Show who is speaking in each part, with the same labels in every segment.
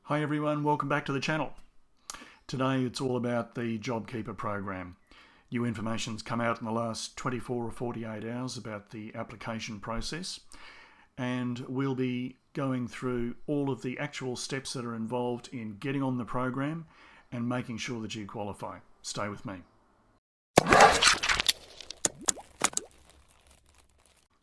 Speaker 1: Hi everyone, welcome back to the channel. Today it's all about the JobKeeper program. New information's come out in the last 24 or 48 hours about the application process, and we'll be going through all of the actual steps that are involved in getting on the program and making sure that you qualify. Stay with me.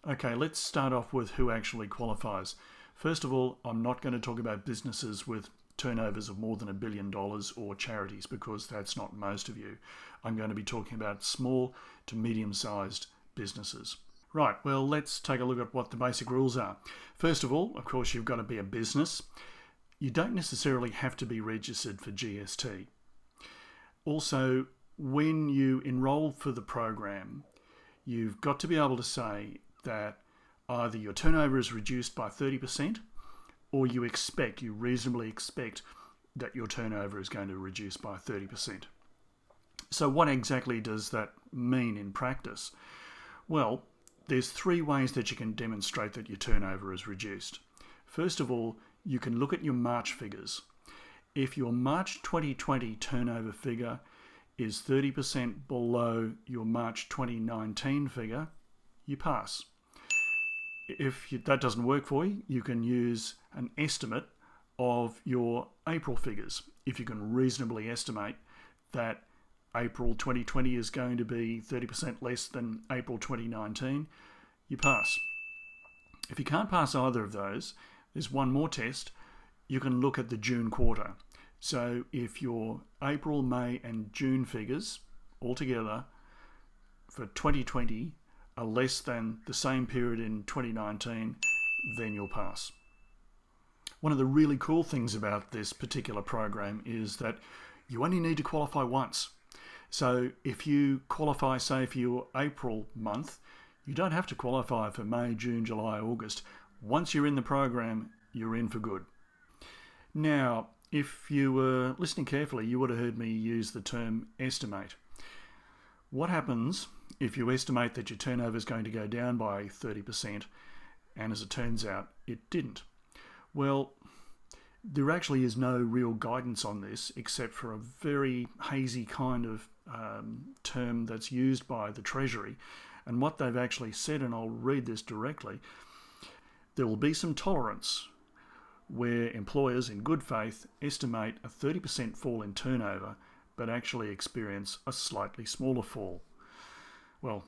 Speaker 1: Okay, let's start off with who actually qualifies. First of all, I'm not going to talk about businesses with turnovers of more than $1 billion or charities, because that's not most of you. I'm going to be talking about small to medium-sized businesses. Right, well, let's take a look at what the basic rules are. First of all, of course, you've got to be a business. You don't necessarily have to be registered for GST. Also, when you enroll for the program, you've got to be able to say that either your turnover is reduced by 30% or you reasonably expect that your turnover is going to reduce by 30%. So what exactly does that mean in practice? Well, there's three ways that you can demonstrate that your turnover is reduced. First of all, you can look at your March figures. If your March 2020 turnover figure is 30% below your March 2019 figure, you pass. If that doesn't work for you, you can use an estimate of your April figures. If you can reasonably estimate that April 2020 is going to be 30% less than April 2019, you pass. If you can't pass either of those, there's one more test. You can look at the June quarter. So if your April, May and June figures altogether for 2020 are less than the same period in 2019, then you'll pass. One of the really cool things about this particular program is that you only need to qualify once. So if you qualify, say, for your April month, you don't have to qualify for May, June, July, August. Once you're in the program, you're in for good. Now, if you were listening carefully, you would have heard me use the term estimate. What happens if you estimate that your turnover is going to go down by 30%, and as it turns out, it didn't? Well, there actually is no real guidance on this except for a very hazy kind of term that's used by the Treasury. And what they've actually said, and I'll read this directly, there will be some tolerance where employers in good faith estimate a 30% fall in turnover but actually experience a slightly smaller fall. Well,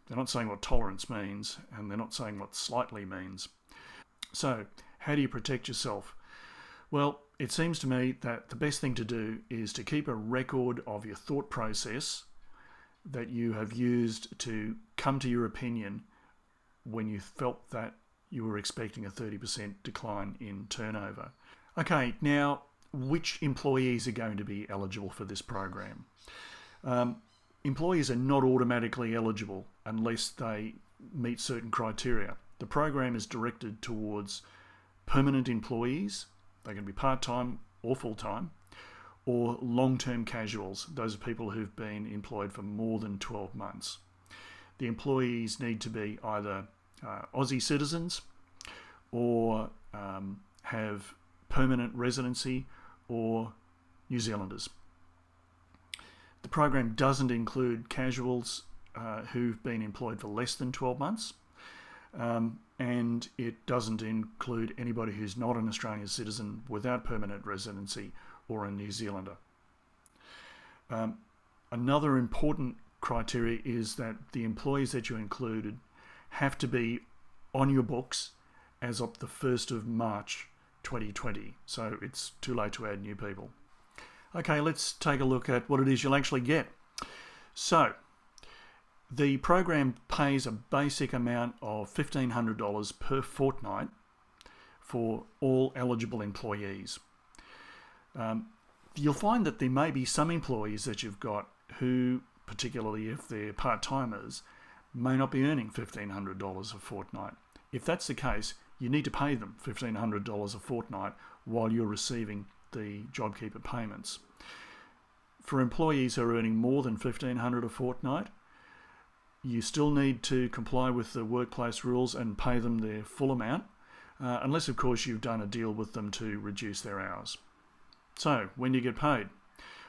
Speaker 1: they're not saying what tolerance means, and they're not saying what slightly means. So, how do you protect yourself? Well, it seems to me that the best thing to do is to keep a record of your thought process that you have used to come to your opinion when you felt that you were expecting a 30% decline in turnover. Okay, now, which employees are going to be eligible for this program? Employees are not automatically eligible unless they meet certain criteria. The program is directed towards permanent employees. They can be part-time or full-time, or long-term casuals. Those are people who've been employed for more than 12 months. The employees need to be either Aussie citizens or have permanent residency or New Zealanders. The program doesn't include casuals who've been employed for less than 12 months, and it doesn't include anybody who's not an Australian citizen without permanent residency or a New Zealander. Another important criteria is that the employees that you included have to be on your books as of the 1st of March 2020, so it's too late to add new people. Okay, let's take a look at what it is you'll actually get. So, the program pays a basic amount of $1,500 per fortnight for all eligible employees. You'll find that there may be some employees that you've got who, particularly if they're part-timers, may not be earning $1,500 a fortnight. If that's the case, you need to pay them $1,500 a fortnight while you're receiving the JobKeeper payments. For employees who are earning more than $1,500 a fortnight, you still need to comply with the workplace rules and pay them their full amount, unless of course you've done a deal with them to reduce their hours. So, when do you get paid?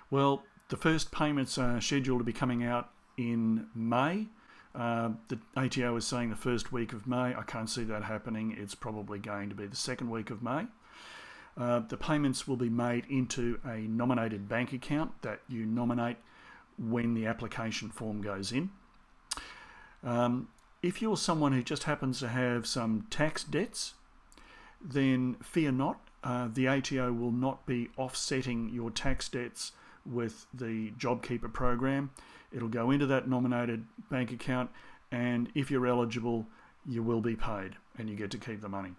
Speaker 1: Well, the first payments are scheduled to be coming out in May. The ATO is saying the first week of May. I can't see that happening. It's probably going to be the second week of May. The payments will be made into a nominated bank account that you nominate when the application form goes in. If you're someone who just happens to have some tax debts, then fear not. The ATO will not be offsetting your tax debts with the JobKeeper program. It'll go into that nominated bank account, and if you're eligible, you will be paid and you get to keep the money.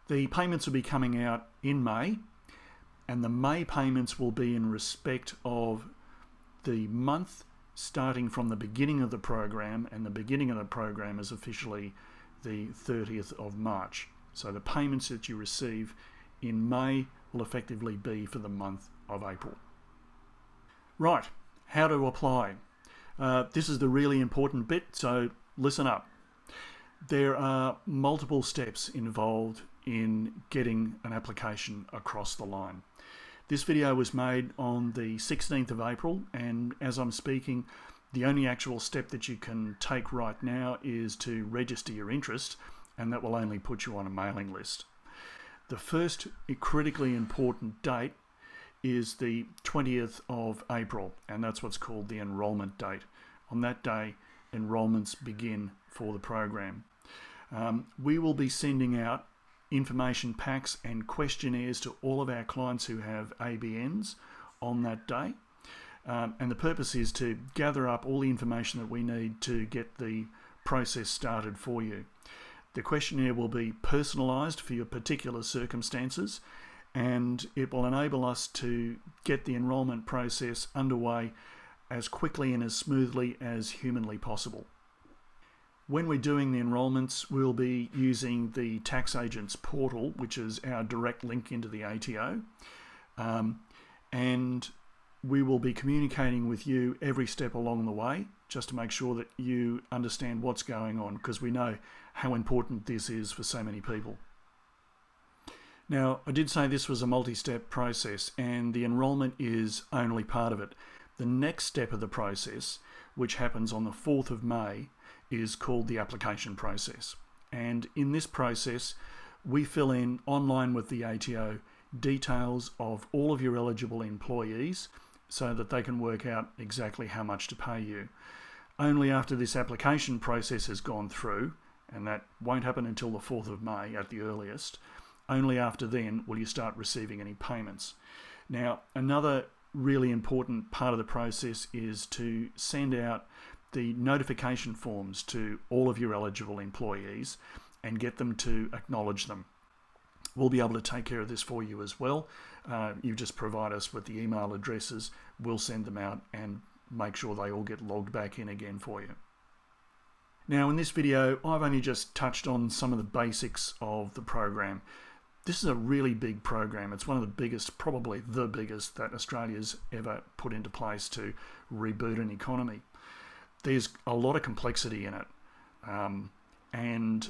Speaker 1: The payments will be coming out in May, and the May payments will be in respect of the month starting from the beginning of the program, and the beginning of the program is officially the 30th of March. So the payments that you receive in May will effectively be for the month of April. Right, how to apply. This is the really important bit, so listen up. There are multiple steps involved in getting an application across the line. This video was made on the 16th of April, and as I'm speaking, the only actual step that you can take right now is to register your interest, and that will only put you on a mailing list. The first critically important date is the 20th of April, and that's what's called the enrolment date. On that day, enrolments begin for the program. We will be sending out information packs and questionnaires to all of our clients who have ABNs on that day. And the purpose is to gather up all the information that we need to get the process started for you. The questionnaire will be personalised for your particular circumstances, and it will enable us to get the enrolment process underway as quickly and as smoothly as humanly possible. When we're doing the enrolments, we'll be using the tax agent's portal, which is our direct link into the ATO, and we will be communicating with you every step along the way just to make sure that you understand what's going on, because we know how important this is for so many people. Now, I did say this was a multi-step process, and the enrolment is only part of it. The next step of the process, which happens on the 4th of May, is called the application process. And in this process, we fill in online with the ATO details of all of your eligible employees so that they can work out exactly how much to pay you. Only after this application process has gone through, and that won't happen until the 4th of May at the earliest, only after then will you start receiving any payments. Now, another really important part of the process is to send out the notification forms to all of your eligible employees and get them to acknowledge them. We'll be able to take care of this for you as well. You just provide us with the email addresses, we'll send them out and make sure they all get logged back in again for you. Now in this video, I've only just touched on some of the basics of the program. This is a really big program. It's one of the biggest, probably the biggest, that Australia's ever put into place to reboot an economy. There's a lot of complexity in it, and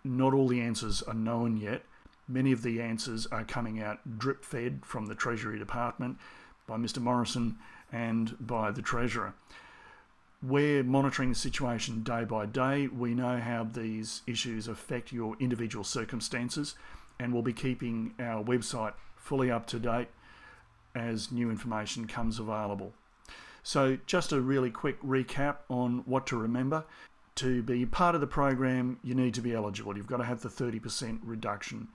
Speaker 1: not all the answers are known yet. Many of the answers are coming out drip-fed from the Treasury Department by Mr. Morrison and by the Treasurer. We're monitoring the situation day by day. We know how these issues affect your individual circumstances, and we'll be keeping our website fully up to date as new information comes available. So just a really quick recap on what to remember. To be part of the program, you need to be eligible. You've got to have the 30% reduction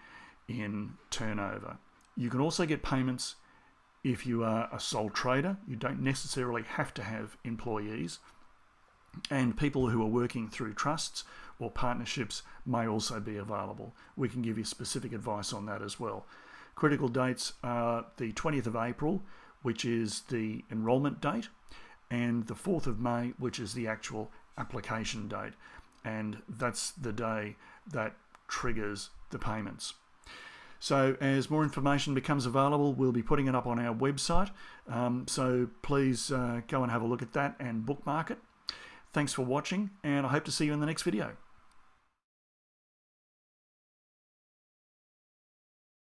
Speaker 1: in turnover. You can also get payments if you are a sole trader. You don't necessarily have to have employees. And people who are working through trusts or partnerships may also be available. We can give you specific advice on that as well. Critical dates are the 20th of April, which is the enrolment date, and the 4th of May, which is the actual application date. And that's the day that triggers the payments. So as more information becomes available, we'll be putting it up on our website. So please go and have a look at that and bookmark it. Thanks for watching, and I hope to see you in the next video.